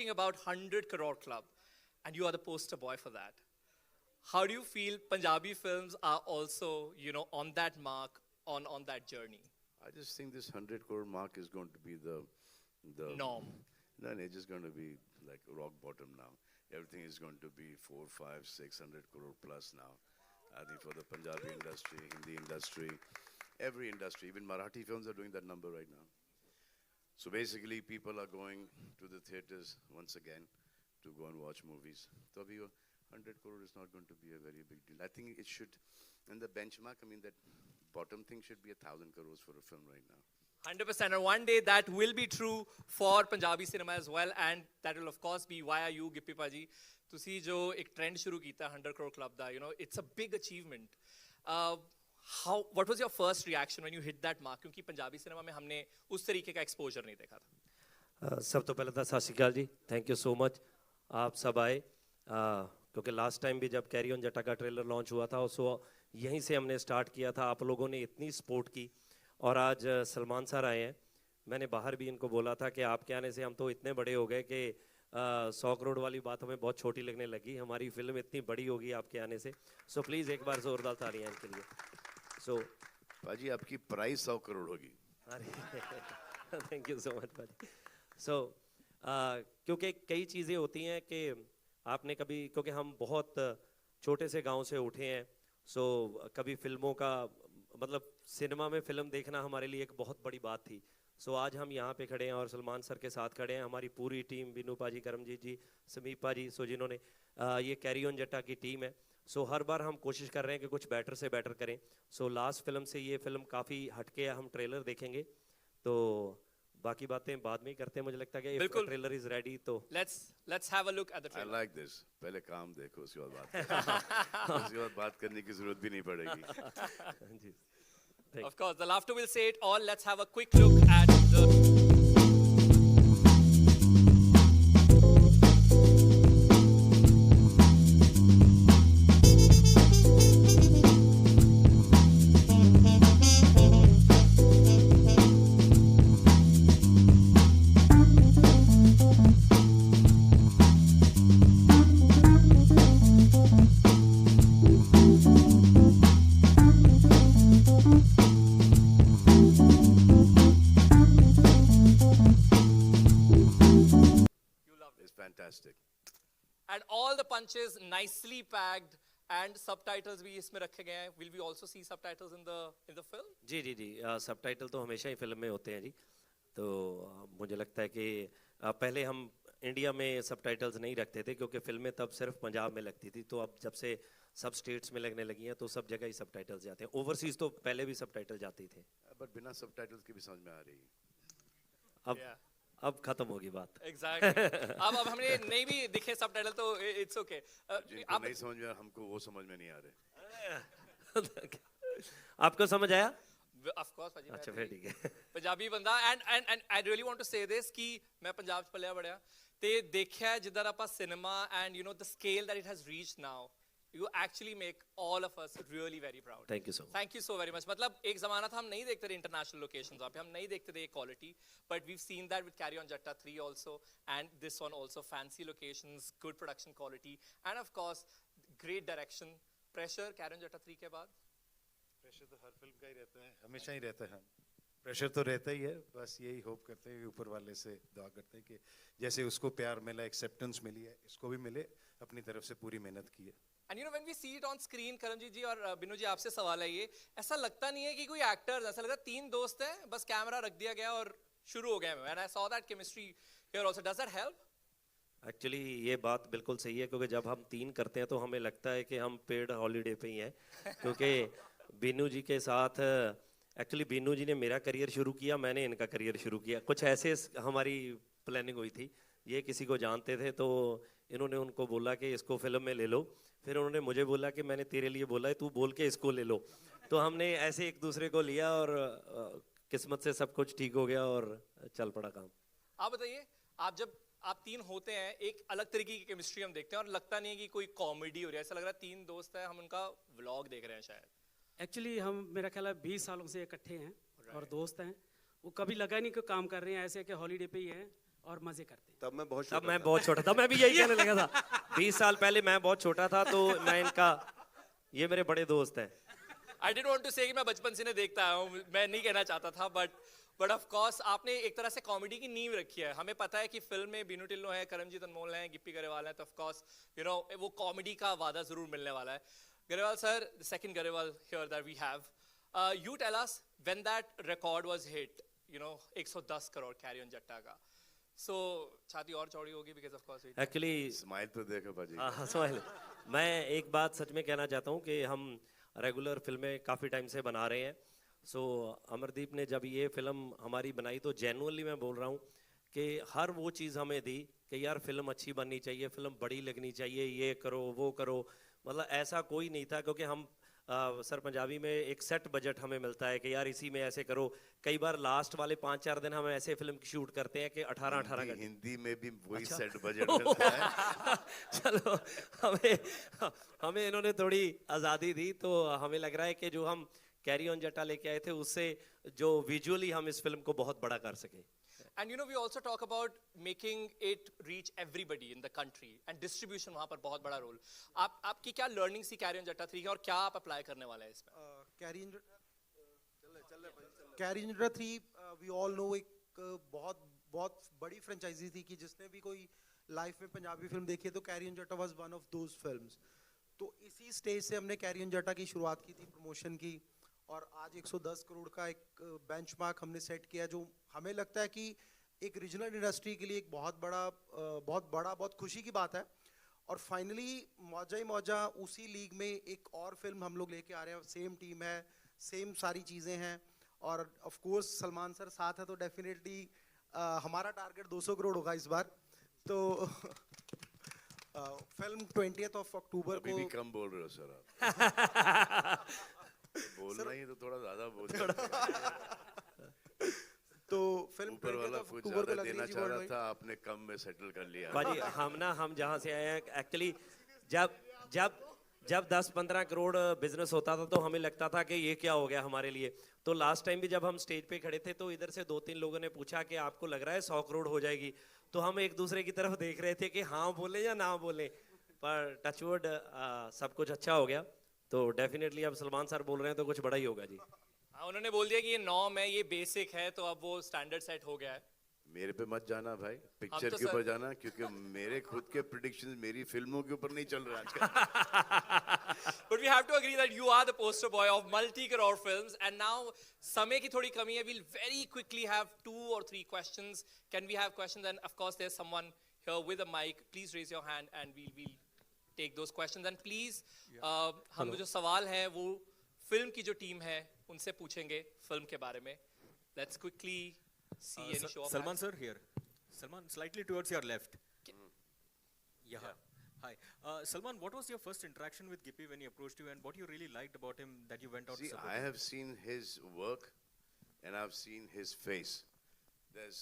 About 100 crore club, and you are the poster boy for that. How do you feel Punjabi films are also, on that mark, on that journey? I just think this 100 crore mark is going to be the Norm. no, it's just going to be like rock bottom now. Everything is going to be 4, 5, 600 crore plus now. I think for the Punjabi industry, Hindi industry, every industry, even Marathi films are doing that number right now. So basically, people are going to the theaters once again to go and watch movies. So 100 crore is not going to be a very big deal. I think it should, in the benchmark, I mean, that bottom thing should be 1,000 crores for a film right now. 100%. And one day that will be true for Punjabi cinema as well. And that will, of course, be why are you, Gippy Paji? ਤੁਸੀਂ ਜੋ ਇੱਕ trend ਸ਼ੁਰੂ ਕੀਤਾ 100 crore club the, it's a big achievement. What was your first reaction when you hit that mark? क्योंकि Punjabi cinema में हमने उस तरीके का एक्सपोजर नहीं देखा था. सब तो पहले तो सत श्री अकाल जी, थैंक यू सो मच आप सब आए, क्योंकि लास्ट टाइम भी जब कैरी ऑन जट्टा का ट्रेलर लॉन्च हुआ था सो यहीं से हमने स्टार्ट किया था. आप लोगों ने इतनी सपोर्ट की और आज सलमान सर आए हैं. मैंने बाहर भी इनको बोला था कि आपके आने से हम तो इतने बड़े हो गए कि 100 करोड़ वाली बात हमें बहुत छोटी लगने लगी. हमारी फिल्म इतनी बड़ी होगी आपके आने से. सो प्लीज़ एक बार जोरदार तालियां इनके लिए. सो पाजी आपकी प्राइस 100 करोड़ होगी. अरे थैंक यू सो मच पाजी. सो क्योंकि कई चीज़ें होती हैं कि आपने कभी, क्योंकि हम बहुत छोटे से गांव से उठे हैं, सो कभी फिल्मों का मतलब सिनेमा में फ़िल्म देखना हमारे लिए एक बहुत बड़ी बात थी. सो आज हम यहाँ पे खड़े हैं और सलमान सर के साथ खड़े हैं. हमारी पूरी टीम, बिनू पाजी, करमजीत जी, समीप पाजी, सो जिन्होंने ये कैरी ऑन जट्टा की टीम है. सो हर बार हम कोशिश कर रहे हैं कि कुछ बेटर से बेटर करें. सो लास्ट फिल्म से ये फिल्म काफ़ी हटके है. हम ट्रेलर देखेंगे तो बाकी बातें बाद में ही करते हैं. मुझे लगता है कि ट्रेलर इज रेडी तो let's have a look at the I trailer. like this. पहले काम देखो उसके बाद बात उसके बाद बात करने की जरूरत भी नहीं पड़ेगी. जी. Of course, the laughter will say it all. Let's have a quick look at the... Fantastic. And all the punches nicely packed and subtitles भी इसमें रखे गए हैं. Will we also see subtitles in the film? जी जी जी. Subtitle तो हमेशा ही फिल्म में होते हैं जी. तो मुझे लगता है कि पहले हम इंडिया में सबटाइटल्स नहीं रखते थे क्योंकि फिल्में तब सिर्फ पंजाब में लगती थी. तो अब जब से सब स्टेट्स में लगने लगी हैं तो सब जगह ही सबटाइटल्स जाते हैं. ओवरसीज तो पहले भी सबटाइटल जाते थे, बट बिना सबटाइटल्स के भी समझ में आ रही है. अब खत्म होगी बात. Exactly. अब हमने नहीं भी दिखे सबटाइटल तो it's okay. जिनको नहीं समझ में, हमको वो समझ में नहीं आ रहे. आपको समझ आया? Of course, Paji. अच्छा फिर ठीक है. पंजाबी बंदा and I really want to say this कि मैं पंजाब च पलिया बड़िया ते देखिया जिधर ਆਪਾਂ cinema and the scale that it has reached now, you actually make all of us really very proud. Thank you so much. Thank you so very much. मतलब एक ज़माना था हम नहीं देखते थे international locations वहाँ पे, हम नहीं देखते थे ये quality, but we've seen that with Carry On Jatta 3 also, and this one also. Fancy locations, good production quality, and of course great direction. Pressure Carry On Jatta 3 के बाद? प्रेशर तो हर फिल्म का ही रहता है, हमेशा ही रहता है. प्रेशर तो रहता ही है. बस यही होप करते हैं, ऊपर वाले से दुआ करते हैं कि जैसे उसको प्यार मिला, एक्सेप्टेंस मिली है, इसको भी मिले. अपनी तरफ से पूरी मेहनत की है. And when we see it on screen, Karamjit जी और बिनू जी आपसे सवाल है ये, ऐसा लगता नहीं है कि कोई एक्टर्स, ऐसा लगता है 3 दोस्त हैं, बस कैमरा रख दिया गया और शुरू हो गया. And I saw that chemistry here also. Does that help? Actually ये बात बिल्कुल सही है क्योंकि जब हम 3 करते हैं तो हमें लगता है कि हम पेड हॉलीडे पे ही हैं. क्योंकि बिनू जी के साथ एक्चुअली बिनू जी ने मेरा करियर शुरू किया, मैंने इनका करियर शुरू किया. कुछ ऐसे हमारी प्लानिंग हुई थी. ये किसी को जानते थे तो इन्होंने उनको बोला कि इसको फिल्म में ले लो. फिर उन्होंने मुझे बोला कि मैंने तेरे लिए बोला है, तू बोल के इसको ले लो. तो हमने ऐसे एक दूसरे को लिया और किस्मत से सब कुछ ठीक हो गया और चल पड़ा काम. आप बताइए, आप 3 होते हैं, एक अलग तरीके की केमिस्ट्री हम देखते हैं और लगता नहीं है कि कोई कॉमेडी हो रही है. ऐसा लग रहा है 3 दोस्त हैं, हम उनका व्लॉग देख रहे हैं शायद. एक्चुअली हम, मेरा ख्याल है 20 सालों से इकट्ठे हैं और दोस्त हैं. वो कभी लगा नहीं कि काम कर रहे हैं ऐसे कि हॉलीडे पे ही हैं. और मज़े करते हैं। तब मैं बहुत तब छोटा मैं था। बहुत छोटा था, मैं भी यही कहने लगा था। 20 साल पहले मैं बहुत छोटा था, तो मैं इनका, ये मेरे बड़े दोस्त हैं। आई डिडंट वांट टू से कि मैं बचपन से इन्हें देखता आया हूँ, मैं नहीं कहना चाहता था, बट ऑफ कोर्स आपने एक तरह से कॉमेडी की नींव रखी है। हमें पता है कि फिल्म में बीनू टिल्लो है, करमजीत अनमोल है, गिप्पी गरेवाल है, तो ऑफ कोर्स यू नो वो कॉमेडी का वादा जरूर मिलने वाला है। Grewal sir, the second Grewal here that we have, you tell us when that record was hit, you know 110 crore carry on Jatta का, सो छाती और चौड़ी होगी because of course actually smile तो देखो भाजी। हाँ, स्माइल। मैं एक बात सच में कहना चाहता हूँ कि हम रेगुलर फिल्में काफ़ी टाइम से बना रहे हैं। सो अमरदीप ने जब ये फिल्म हमारी बनाई, तो जेन्युइनली मैं बोल रहा हूँ कि हर वो चीज़ हमें दी कि यार फिल्म अच्छी बननी चाहिए, फिल्म बड़ी लगनी चाहिए, ये करो वो करो। मतलब ऐसा कोई नहीं था, क्योंकि हम सर पंजाबी में एक सेट बजट हमें मिलता है कि यार इसी में ऐसे करो। कई बार लास्ट वाले 5-4 दिन हम ऐसे फिल्म की शूट करते हैं कि 18-18 घंटे। हिंदी में भी वही अच्छा। सेट बजट मिलता है। चलो, हमें इन्होंने थोड़ी आज़ादी दी, तो हमें लग रहा है कि जो हम कैरी ऑन जट्टा लेके आए थे, उससे जो विजुअली हम इस फिल्म को बहुत बड़ा कर सके। And you know, we also talk about making it reach everybody in the country and distribution वहाँ पर बहुत बड़ा रोल। आपकी क्या learning सी कैरी ऑन जट्टा 3 की, और क्या आप अप्लाई करने वाले हैं इसमें? कैरी इंजरा 3 वी ऑल नो एक बहुत बहुत बड़ी फ्रेंचाइजी थी कि जिसने भी कोई लाइफ में पंजाबी फिल्म देखी है तो कैरी ऑन जट्टा was one of those films. तो इसी स्टेज से हमने कैरी ऑन जट्टा की शुरुआत की थी, प्रमोशन की, और आज 110 करोड़ का एक बेंचमार्क हमने सेट किया, जो हमें लगता है कि एक रीजनल इंडस्ट्री के लिए एक बहुत खुशी की बात है। और फाइनली मौजा ही मौजा उसी लीग में एक और फिल्म हम लोग लेके आ रहे हैं, सेम टीम है, सेम सारी चीज़ें हैं, और ऑफ कोर्स सलमान सर साथ है, तो डेफिनेटली हमारा टारगेट 200 करोड़ होगा इस बार। तो फिल्म 20th of अक्टूबर अभी को भी कम बोल रहे हो सर आप। बोलना ही तो थोड़ा ज्यादा बोल रहे हो। तो फिल्म ऊपर 20th वाला of कुछ अक्टूबर को ज्यादा लग देना रही थी चाह रहा worldwide। था, आपने कम में सेटल कर लिया। बाजी, हम जहाँ से आए हैं, एक्चुअली जब 10-15 करोड़ बिजनेस होता था तो हमें लगता था कि ये क्या हो गया हमारे लिए। तो लास्ट टाइम भी जब हम स्टेज पे खड़े थे, तो इधर से 2-3 लोगों ने पूछा कि आपको लग रहा है 100 करोड़ हो जाएगी? तो हम एक दूसरे की तरफ देख रहे थे कि हाँ बोले या ना बोले, पर टचवुड सब कुछ अच्छा हो गया। तो डेफिनेटली अब सलमान सर बोल रहे हैं तो कुछ बड़ा ही होगा जी। हाँ, उन्होंने बोल दिया कि ये नॉर्म है, ये बेसिक है, तो अब वो स्टैंडर्ड सेट हो गया है। मेरे पे मत जाना भाई, पिक्चर तो के ऊपर सर- जाना, क्योंकि मेरे खुद के प्रिडिक्शंस मेरी फिल्मों के ऊपर नहीं चल रहे आजकल। But we have to agree that you are the poster boy of multi-crore films, and now समय की थोड़ी कमी है, we'll very quickly have 2 or 3 questions. Can we have questions? And of course there's someone here with a mic. Please raise your hand and we'll take those questions. And please, हम जो सवाल हैं वो फिल्म की जो team है उनसे पूछेंगे फिल्म के बारे में। Let's quickly see any show of Salman hands. sir here. Salman, slightly towards your left. Yeah. Hi. Salman, what was your first interaction with Gippy when he approached you, and what you really liked about him that you went out to See, support I him? have seen his work and I've seen his face. There's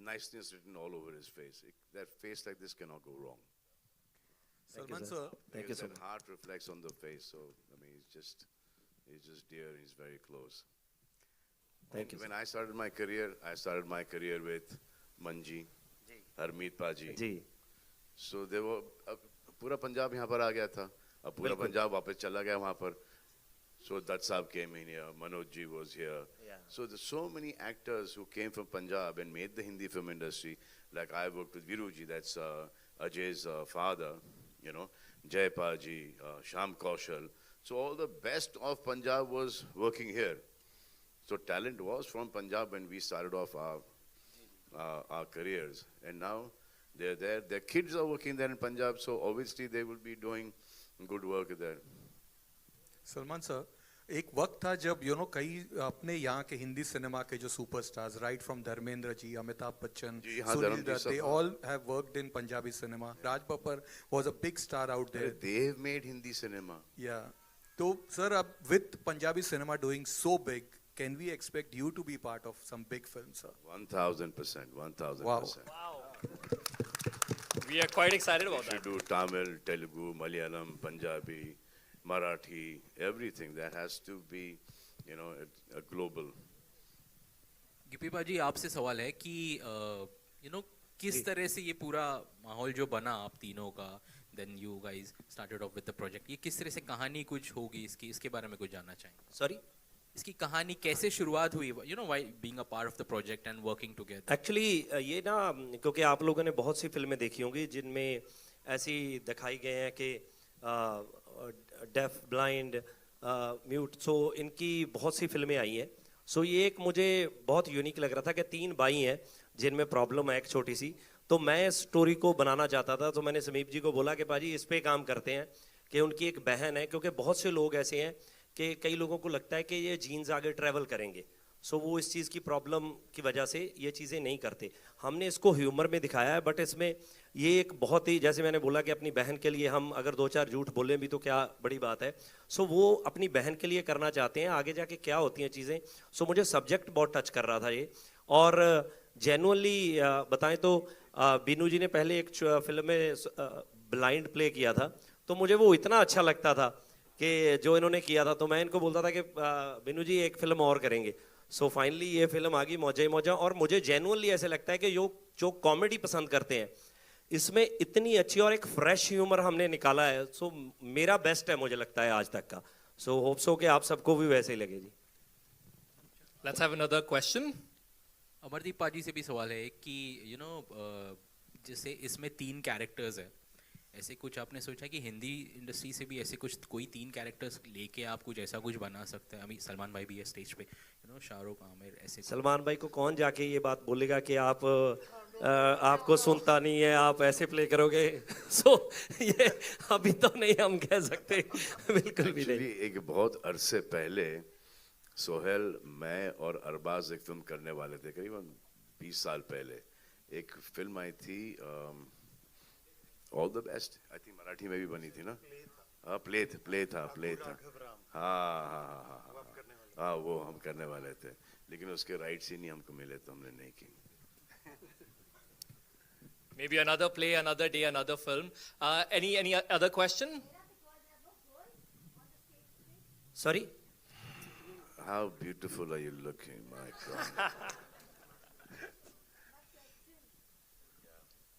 niceness written all over his face. That face like this cannot go wrong. Salman sir, Thank you Because so that much. heart reflects on the face. So I mean, he's just dear. He's very close. Thank you. When I started my career with Manji, Harmeet Paji. Ji, So they were पूरा पंजाब यहाँ पर आ गया था, अब पूरा पंजाब वापस चला गया वहाँ पर. So Dutt Saab came in here, Manoj ji was here. Yeah. So there's so many actors who came from Punjab and made the Hindi film industry. Like I worked with Viru ji, that's Ajay's father, you know, Jaypal ji, Sham Kaushal. So all the best of Punjab was working here. So talent was from Punjab when we started off our careers, and now they're there. Their kids are working there in Punjab, so obviously they will be doing good work there. Salman sir, एक वक्त था जब कई अपने यहाँ के Hindi cinema के जो superstars, right from Dharmendra ji, Amitabh Bachchan, जी, हाँ, सुनील धर्मजी दत्त, सब, they हाँ. all have worked in Punjabi cinema. Raj Babbar was a big star out there. They've made Hindi cinema. Yeah. तो सर, अब with Punjabi cinema doing so big, can we expect you to be part of some big films, sir? 1000%, 1000%. Wow. We are quite excited about We should that. do Tamil, Telugu, Malayalam, Punjabi, Marathi, everything. That has to be, a global. Gippy बाजी, आपसे सवाल है कि किस तरह से ये पूरा माहौल जो बना आप तीनों का, then you guys started off with the project, ये किस तरह से कहानी कुछ होगी इसकी, इसके बारे में कुछ जानना चाहेंगे? सॉरी, इसकी कहानी कैसे शुरुआत हुई, why being a part of the project and working together? Actually ये ना, क्योंकि आप लोगों ने बहुत सी फिल्में देखी होंगी जिनमें ऐसी दिखाई गए हैं कि डेफ, ब्लाइंड, म्यूट, सो इनकी बहुत सी फिल्में आई हैं। सो ये एक मुझे बहुत यूनिक लग रहा था कि 3 भाई हैं जिनमें प्रॉब्लम है एक छोटी सी, तो मैं इस स्टोरी को बनाना चाहता था। तो मैंने समीप जी को बोला कि भाजी इस पे काम करते हैं कि उनकी एक बहन है, क्योंकि बहुत से लोग ऐसे हैं कि कई लोगों को लगता है कि ये जीन्स आगे ट्रैवल करेंगे, सो वो इस चीज़ की प्रॉब्लम की वजह से ये चीज़ें नहीं करते। हमने इसको ह्यूमर में दिखाया है, बट इसमें ये एक बहुत ही, जैसे मैंने बोला कि अपनी बहन के लिए हम अगर 2-4 झूठ बोलें भी तो क्या बड़ी बात है। सो वो अपनी बहन के लिए करना चाहते हैं, आगे जाके क्या होती हैं चीज़ें। सो मुझे सब्जेक्ट बहुत टच कर रहा था ये, और जेनुअनली बताएं तो बीनू जी ने पहले एक फिल्म में ब्लाइंड प्ले किया था, तो मुझे वो इतना अच्छा लगता था कि जो इन्होंने किया था, तो मैं इनको बोलता था कि बीनू जी एक फिल्म और करेंगे। सो फाइनली ये फिल्म आ गई मौजा ही मौजा, और मुझे जेन्युइनली ऐसे लगता है कि जो कॉमेडी पसंद करते हैं इसमें इतनी अच्छी और एक फ्रेश ह्यूमर हमने निकाला है। सो मेरा बेस्ट है मुझे लगता है आज तक का। सो होप सो कि आप सबको भी वैसे ही लगे जी। Let's have another question. Amardeep पाजी से भी सवाल है कि जैसे इसमें 3 कैरेक्टर्स है, ऐसे कुछ आपने सोचा कि हिंदी इंडस्ट्री से भी ऐसे कुछ कोई 3 कैरेक्टर्स लेके आप कुछ ऐसा कुछ बना सकते हैं? अभी सलमान भाई भी है स्टेज पे, शाहरुख, आमिर, ऐसे सलमान भाई को कौन जाके ये बात बोलेगा कि आप आपको सुनता नहीं है, आप ऐसे प्ले करोगे? सो ये अभी तो नहीं हम कह सकते, बिल्कुल भी नहीं। Actually, एक बहुत अरसे पहले सोहेल, मैं और अरबाज एक फिल्म करने वाले थे, करीबन 20 साल पहले। एक फिल्म आई थी all the best, I think Marathi में भी बनी थी ना। हाँ, प्ले था। हाँ, वो हम करने वाले थे, लेकिन उसके राइट्स ही नहीं हमको मिले, तो हमने नहीं की। Maybe another play, another day, another film. Any other question? Sorry? How beautiful are you looking, my God.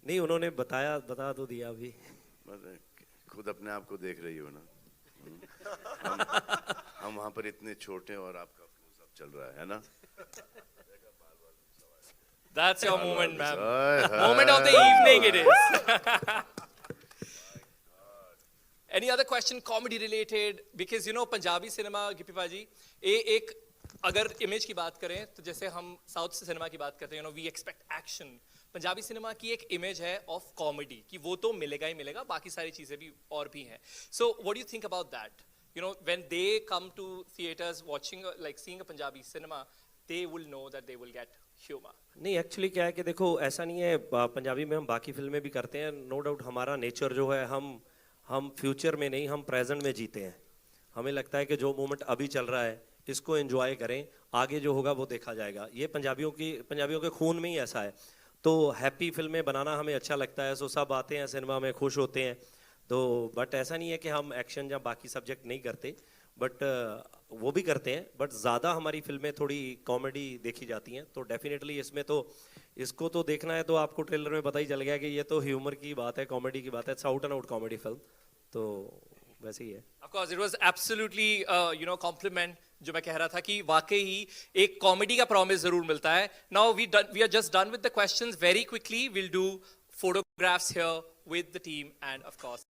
नहीं, उन्होंने बता तो दिया अभी। खुद अपने आप को देख रही हो ना। हम वहाँ पर इतने छोटे और आपका क्लोज-अप चल रहा है ना। That's your moment, ma'am. Moment of the evening it is. Any other question, comedy related? Because Punjabi cinema, Gippy पाजी, एक अगर इमेज की बात करें तो जैसे हम साउथ सिनेमा की बात करते हैं, we expect action. Punjabi cinema की एक इमेज है ऑफ कॉमेडी कि वो तो मिलेगा ही मिलेगा, बाकी सारी चीजें भी और भी हैं. So what do you think about that? When they come to theaters watching, like seeing a Punjabi cinema, they will know that they will get humor. नहीं, एक्चुअली क्या है कि देखो, ऐसा नहीं है, पंजाबी में हम बाकी फिल्में भी करते हैं, नो डाउट। हमारा नेचर जो है, हम फ्यूचर में नहीं, हम प्रेजेंट में जीते हैं। हमें लगता है कि जो मोमेंट अभी चल रहा है इसको एंजॉय करें, आगे जो होगा वो देखा जाएगा। ये पंजाबियों के खून में ही ऐसा है। तो हैप्पी फिल्में बनाना हमें अच्छा लगता है, सो सब आते हैं सिनेमा में, खुश होते हैं। तो बट ऐसा नहीं है कि हम एक्शन या बाकी सब्जेक्ट नहीं करते, बट वो भी करते हैं, बट ज़्यादा हमारी फिल्में थोड़ी कॉमेडी देखी जाती हैं। तो डेफिनेटली इसको तो देखना है तो आपको ट्रेलर में पता ही चल गया कि ये तो ह्यूमर की बात है, कॉमेडी की बात है, it's out and out comedy film. तो वैसे ही है। Of course, it was absolutely compliment जो मैं कह रहा था कि वाकई ही एक कॉमेडी का प्रॉमिस जरूर मिलता है. Now we are just done with the questions. Very quickly we'll do photographs here with the team and of course